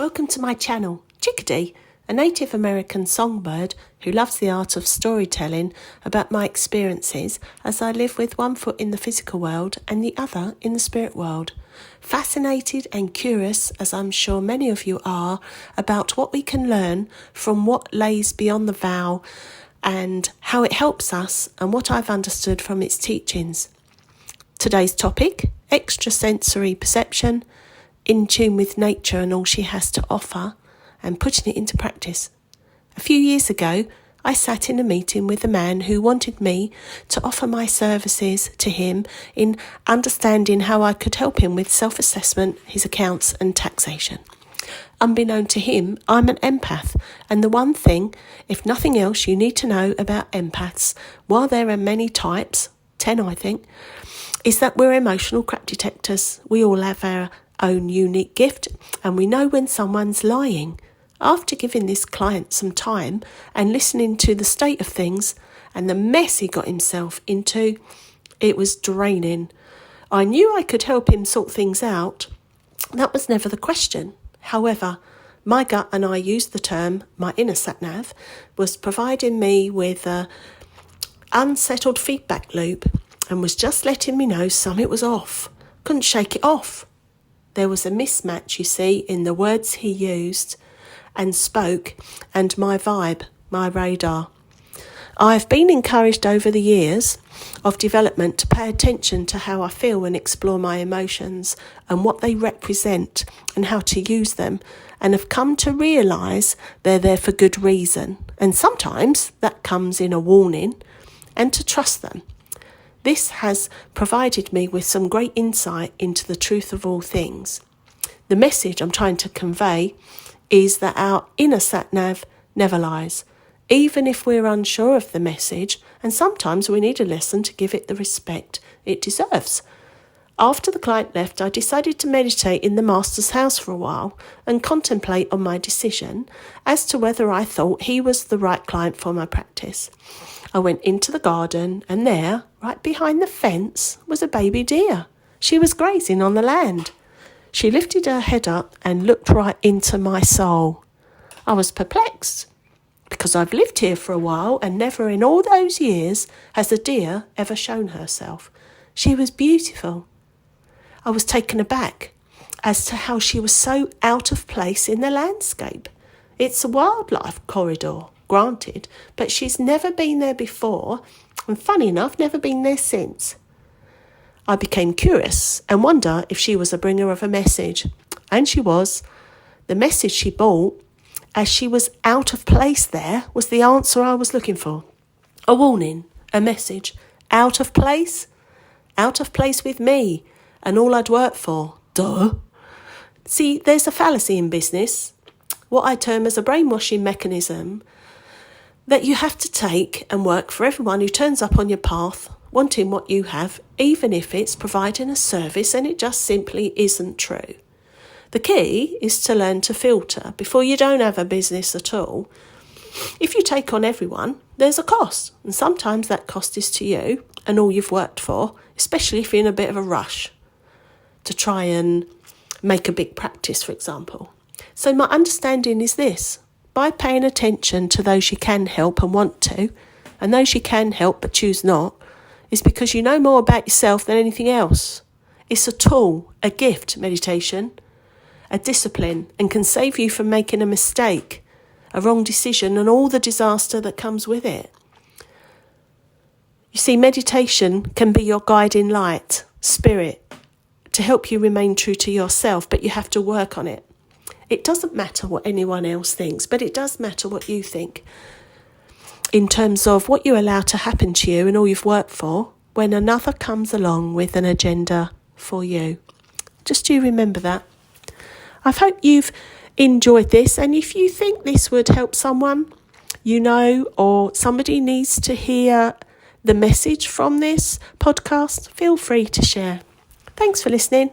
Welcome to my channel, Chickadee, a Native American songbird who loves the art of storytelling about my experiences as I live with one foot in the physical world and the other in the spirit world. Fascinated and curious, as I'm sure many of you are, about what we can learn from what lays beyond the vow and how it helps us and what I've understood from its teachings. Today's topic, extrasensory perception, in tune with nature and all she has to offer, and putting it into practice. A few years ago, I sat in a meeting with a man who wanted me to offer my services to him in understanding how I could help him with self-assessment, his accounts and taxation. Unbeknown to him, I'm an empath, and the one thing, if nothing else, you need to know about empaths, while there are many types, 10 I think, is that we're emotional crap detectors. We all have our own unique gift, and we know when someone's lying. After giving this client some time and listening to the state of things and the mess he got himself into, it was draining. I knew I could help him sort things out. That was never the question. However, my gut, and I used the term, my inner sat-nav, was providing me with an unsettled feedback loop and was just letting me know something was off. Couldn't shake it off. There was a mismatch, you see, in the words he used and spoke and my vibe, my radar. I've been encouraged over the years of development to pay attention to how I feel and explore my emotions and what they represent and how to use them, and have come to realise they're there for good reason. And sometimes that comes in a warning, and to trust them. This has provided me with some great insight into the truth of all things. The message I'm trying to convey is that our inner sat-nav never lies, even if we're unsure of the message, and sometimes we need a lesson to give it the respect it deserves. After the client left, I decided to meditate in the master's house for a while and contemplate on my decision as to whether I thought he was the right client for my practice. I went into the garden, and there, right behind the fence, was a baby deer. She was grazing on the land. She lifted her head up and looked right into my soul. I was perplexed, because I've lived here for a while and never in all those years has a deer ever shown herself. She was beautiful. I was taken aback as to how she was so out of place in the landscape. It's a wildlife corridor, granted, but she's never been there before, and funny enough, never been there since. I became curious and wondered if she was a bringer of a message, and she was. The message she brought, as she was out of place there, was the answer I was looking for. A warning, a message, out of place with me, and all I'd worked for. Duh. See, there's a fallacy in business, what I term as a brainwashing mechanism, that you have to take and work for everyone who turns up on your path wanting what you have, even if it's providing a service and it just simply isn't true. The key is to learn to filter before you don't have a business at all. If you take on everyone, there's a cost, and sometimes that cost is to you and all you've worked for, especially if you're in a bit of a rush to try and make a big practice, for example. So my understanding is this: by paying attention to those you can help and want to, and those you can help but choose not, is because you know more about yourself than anything else. It's a tool, a gift, meditation, a discipline, and can save you from making a mistake, a wrong decision, and all the disaster that comes with it. You see, meditation can be your guiding light, spirit, to help you remain true to yourself, but you have to work on it. It doesn't matter what anyone else thinks, but it does matter what you think, in terms of what you allow to happen to you and all you've worked for when another comes along with an agenda for you. Just do remember that. I hope you've enjoyed this, and if you think this would help someone you know, or somebody needs to hear the message from this podcast, feel free to share. Thanks for listening.